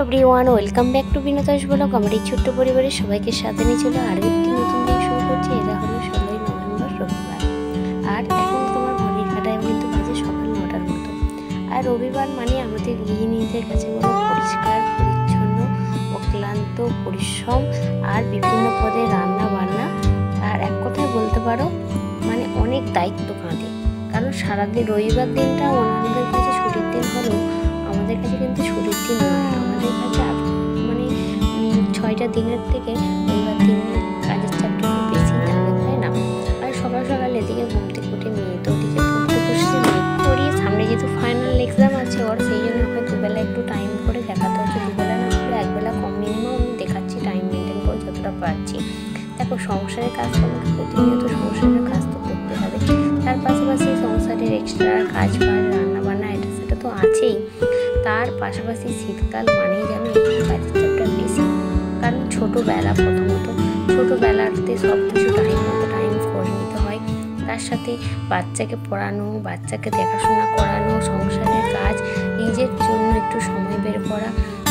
Everyone, welcome back to বিনোদাস blog. আমার এই ছোট্ট পরিবারের সবাইকে সাথে নিয়ে চলো আরও একটি নতুন দিন শুরু করছি। এটা হলো 16ই নভেম্বর, রবিবার। আর এখন তোমার ঘড়ির কাঁটায় কিন্তু বাজে সকাল 9টার মতো। আর রবিবার মানে আমাদের গৃহিণীদের কাছে বলো পরিষ্কার পরিচ্ছন্ন, অক্লান্ত পরিশ্রম আর বিভিন্ন পদে রান্না বান্না, আর এক কথায় বলতে পারো মানে অনেক দায়িত্ব কাঁধে। কারণ সারাদিন রবিবার দিনটা ওনাদের কাছে ছুটির দিন হলেও আমাদের কাছে কিন্তু ছুটির দিন নয়। আমাদের কাছে মানে 6টা দিনের থেকে রবিবার দিনের কাজের চাপটা একটু বেশি থাকে, তাই না? আর সকাল সকাল এদিকে ঘুম থেকে উঠে মেয়ে তো ওদিকে পড়তে বসছি, মেয়ে করিয়ে সামনে যেহেতু ফাইনাল এক্সাম আছে ওর, সেই জন্য ওকে দুবেলা একটু টাইম করে দেখাতে হচ্ছে। দুবেলা না করে একবেলা কম মিনিমাম আমি দেখাচ্ছি, টাইম মেনটেন করে যতটা পারছি। দেখো, সংসারের কাজ তো আমাকে প্রতিনিয়ত সংসারের কাজ তো করতে হবে, তার পাশাপাশি সংসারের এক্সট্রা কাজ বাজ রান্না বান্না এটা সেটা তো আছেই। তার পাশাপাশি শীতকাল মানেই যেন একটু কাজের চাপটা বেশি। কারণ ছোটোবেলাতে সব কিছু টাইম মতো টাইম করে নিতে হয়। তার সাথে বাচ্চাকে পড়ানো, বাচ্চাকে দেখাশোনা করানো, সংসারের কাজ, নিজের জন্য একটু সময় বের করা,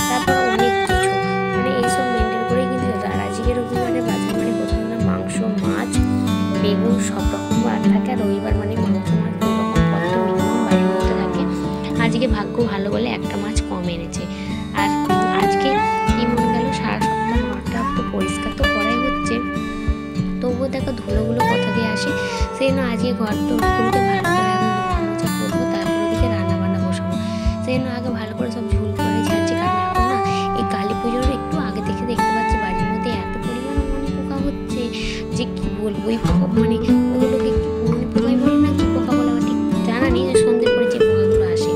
তারপর অনেক কিছু মানে এইসব মেনটেন করেই কিন্তু। আর আজকে রবিবারে বাজার মানে প্রথমে মাংস, মাছ, বেগুন সব রকম বার থাকে। আর রবিবার মানে মাংস, মাছ দু রকম পদ্ম মিনিমাম বাড়ির মধ্যে থাকে। আজকে ভাগ্য ভালো বলে একটা মাছ কম এনেছে। আর আজকে কি মনে গেল, সারা সপ্তাহ ঘরটা একটু পরিষ্কার তো করাই হচ্ছে, তবুও দেখো ধুলোগুলো কোথা দিয়ে আসে। সেই জন্য আজকে ঘরগুলোকে ভালো করে আগে মোছা করবো, তারপর ওদিকে রান্না বান্না বসাবো। সেই জন্য আগে ভালো করে সব ঝুল করে ছাড়ছি। কারণ এখন না এই কালী পুজোর একটু আগে থেকে দেখতে পাচ্ছি বাড়ির মধ্যে এত পরিমাণ মনে পোকা হচ্ছে যে কি বলবো। ওই পোকা মানে ওগুলোকে মনে পোকাই বলে না কি পোকা বলে আমার ঠিক জানা নেই। সন্ধ্যের পরে যে পোকাগুলো আসে,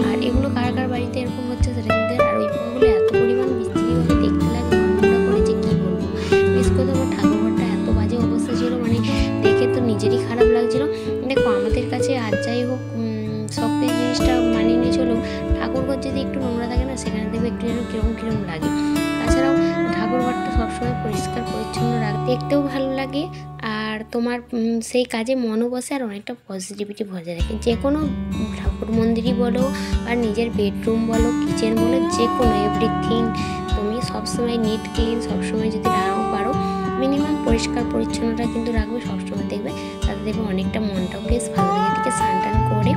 আর এগুলো কার কার বাড়িতে এরকম হচ্ছে সেটা কিন্তু। আর ওই পোকাগুলো এত পরিমাণ বিশ্রীভাবে দেখতে লাগে, ঘন্টা করে যে কী বলবো। বিশেষ করে আমার ঠাকুরঘরটা এত বাজে অবস্থা ছিল, মানে দেখে তো নিজেরই খারাপ লাগছিল। দেখো, আমাদের কাছে আর যাই হোক সব জিনিসটা মানিয়ে নিয়ে চলো, ঠাকুরঘর যদি একটু নোংরা থাকে না, সেখানে দেখবে একটু যেন কিরম লাগে। তাছাড়াও ঠাকুরঘরটা সবসময় পরিষ্কার পরিচ্ছন্ন দেখতেও ভালো লাগে, আর তোমার সেই কাজে মনও বসে, আর অনেকটা পজিটিভিটি বজায় রাখে। যে কোনো ঠাকুর মন্দিরই বলো আর নিজের বেডরুম বলো, কিচেন বলো, যে কোনো এভরিথিং তুমি সবসময় নিট ক্লিন সবসময় যদি রাখো পারো, মিনিমাম পরিষ্কার পরিচ্ছন্নতা কিন্তু রাখবে সবসময়, দেখবে তাতে দেখবে অনেকটা মনটাও বেশ ভালো লাগে। এদিকে স্নান টান করে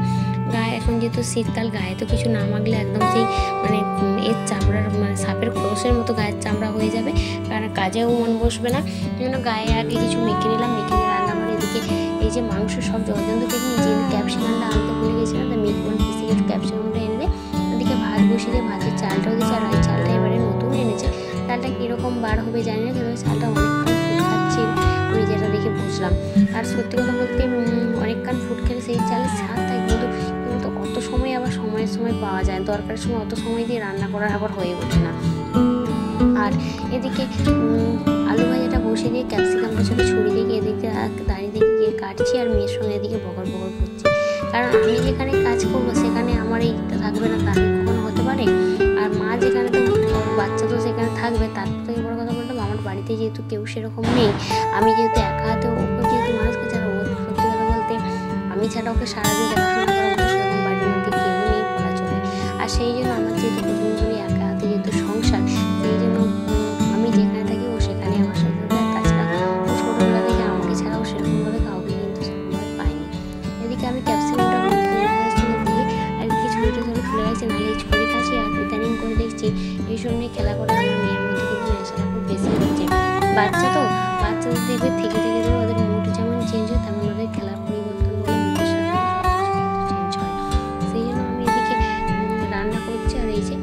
গায়ে, এখন যেহেতু শীতকাল, গায়ে তো কিছু না মাখলে একদম সেই মানে এর চামড়ার মানে সাপের খোলসের মতো গায়ের চামড়া হয়ে যাবে, কারণ কাজেও মন বসবে না। জন্য গায়ে আগে কিছু মেখে নিলাম, মেখে নিয়ে রান্না করে এদিকে এই যে মাংস সব জলজন্ত কেটে নিয়েছি। ক্যাপসিকামটা আনতে ভুলে গেছিলাম, তো মিট বোন পিসে একটু ক্যাপসিকামটা এনে দেয়। ওদিকে ভাত বসিয়ে দিয়ে ভাতের চালটাও দিয়েছে। আর ওই চালটা এবারে নতুন এনেছে, চালটা কীরকম বার হবে জানি না, কিন্তু চালটা অনেকক্ষণ ফুট খাচ্ছে আমি যেটা দেখে বুঝলাম। আর সত্যি কথা বলতে অনেকক্ষণ ফুট খেলে সেই চালের স্বাদ থাকে, কিন্তু অত সময় আবার সময় পাওয়া যায়, দরকারের সময় অত সময় দিয়ে রান্না করার আবার হয়ে ওঠে না। আর এদিকে আলু ভাজাটা বসে দিয়ে ক্যাপসিকামটা ছোটো ছুরি দিয়ে এদিকে দাঁড়িয়ে দিকে গিয়ে কাটছি, আর মেয়ের সঙ্গে এদিকে বকর করছি। কারণ আমি যেখানে কাজ করবো সেখানে আমার এইটা থাকবে না, তা কখনো হতে পারে। আর মা যেখানে তো বাচ্চা তো সেখানে থাকবে। তার থেকে বড় কথা বলতাম, আমার বাড়িতে যেহেতু কেউ সেরকম নেই, আমি যেহেতু একা হাতে ওকে যেহেতু মানুষকে ছাড়া, ও সত্যি কথা বলতে আমি ছাড়া ওকে সারাদিন দেখাশোনা করার মতো সেরকম বাড়ির মধ্যে কেউ নেই বলা চলে। আর সেই জন্য আমার যেহেতু প্রথমে একা হাতে যেহেতু সংসার, সেই জন্য আমি যেখানে থাকি ও সেখানে আমার সাথে থাকে। তাছাড়া ও ছোটোবেলা থেকে আমাকে ছাড়াও সেরকমভাবে কাউকে কিন্তু সেরকমভাবে পাইনি। এদিকে আমি ক্যাপসিকামটা দিয়ে আর কি ছুরিটা খুলে রাখছি, নাহলে এই ছুরি কাছে। আর ইদানিং করে দেখছি এইসব নিয়ে খেলা করে আমার মেয়ের মধ্যে কিন্তু নেশাটা খুব বেশি হচ্ছে। বাচ্চাদের দেখবে থেকে দেখবে ওদের মুড যেমন চেঞ্জ হয়, তেমন ওদের খেলার পরিবর্তন বলে মুখের সাথে চেঞ্জ হয়। সেই জন্য আমি এদিকে রান্না করছি। আর এই যে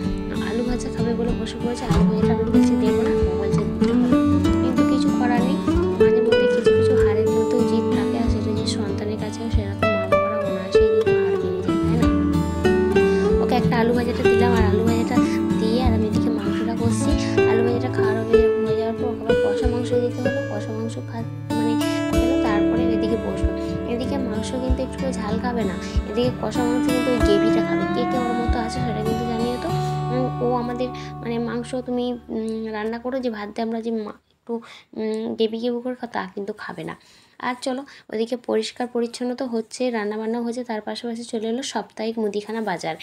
আলু ভাজা খাবে বলে বসে পড়েছে, আলু ভাজাটা আমি বলছি দেবো না, ও বলছে দিতে হবে, কিন্তু কিছু করার নেই। মাঝে মধ্যে কিছু হারের মধ্যেও জিদ থাকে, আর সেটা যে সন্তানের কাছেও সেরকম মা বাবারা অনায়াসেই কিন্তু হার মেনে যায়, তাই না? ওকে একটা আলু ভাজাটা দিলাম, আর আলু ভাজাটা দিয়ে আর আমি এদিকে মাংসটা করছি। আলু ভাজাটা খাওয়ার হয়ে যাওয়ার পর আবার কষা মাংস দিতে হলো, কষা মাংস মানে খেলো, তারপরে এদিকে বসবো। এদিকে মাংস কিন্তু একটু ঝাল খাবে না, এদিকে কষা মাংস কিন্তু ওই গ্রেভিটা খাবে। কে ওর মতো আছে সেটা কিন্তু জানিয়ে তো। ও আমাদের মানে মাংস তুমি রান্না করো যে ভাত দিয়ে আমরা যে একটু গ্রেভি করে তা কিন্তু খাবে না। আর চলো ওদিকে পরিষ্কার পরিচ্ছন্ন তো হচ্ছে, রান্নাবান্নাও হচ্ছে, তার পাশাপাশি চলে এলো সাপ্তাহিক মুদিখানা বাজার,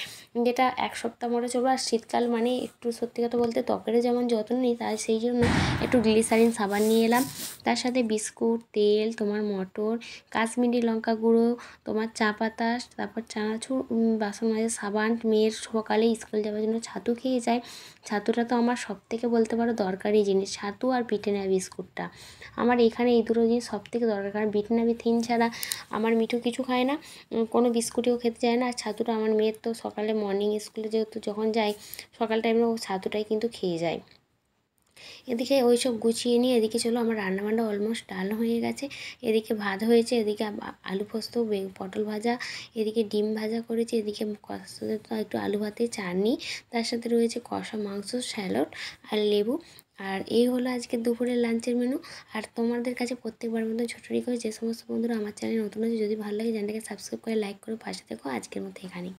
যেটা এক সপ্তাহ পরে চলবে। আর শীতকাল মানে একটু সত্যি কথা বলতে ত্বকেরও যেমন যত্ন নিই, তাই সেই জন্য একটু গ্লিসারিন সাবান নিয়ে এলাম, তার সাথে বিস্কুট, তেল, তোমার মটর, কাশ্মীরি লঙ্কা গুঁড়ো, তোমার চা পাতা, তারপর চানাচুর, বাসন মাজার সাবান। মেয়ের সকালে স্কুল যাওয়ার জন্য ছাতু খেয়ে যায়, ছাতুটা তো আমার সবথেকে বলতে পারো দরকারি জিনিস, ছাতু আর ব্রিটানিয়া বিস্কুটটা আমার এখানে এই দুটো জিনিস সবথেকে দরকার। কারণ ব্রিটানিয়া থিন ছাড়া আমার মিঠু কিছু খায় না, কোনো বিস্কুটিও খেতে চায় না। আর ছাতুটা আমার মেয়ের তো সকালে মর্নিং স্কুলে যেহেতু যখন যায় সকাল টাইমে ও ছাতুটাই কিন্তু খেয়ে যায়। এদিকে ওই সব গুছিয়ে নিয়ে এদিকে চলো আমার রান্নাবান্না অলমোস্ট ডান হয়ে গেছে। এদিকে ভাত হয়েছে, এদিকে আলু পোস্ত, পটল ভাজা, এদিকে ডিম ভাজা করেছি, এদিকে কষার সাথে তো একটু আলু ভাতে চাটনি, তার সাথে রয়েছে কষা মাংস, স্যালাড আর লেবু। আর এই হলো আজকে দুপুরের লাঞ্চের মেনু। আর তোমাদের কাছে প্রত্যেকবার মতো ছোটো রিকোয়েস্ট, যে সমস্ত বন্ধুরা আমার চ্যানেল নতুন আছে, যদি ভালো লাগে চ্যানেলটাকে সাবস্ক্রাইব করে লাইক করে পাশে দেখো। আজকের মতো এখানেই।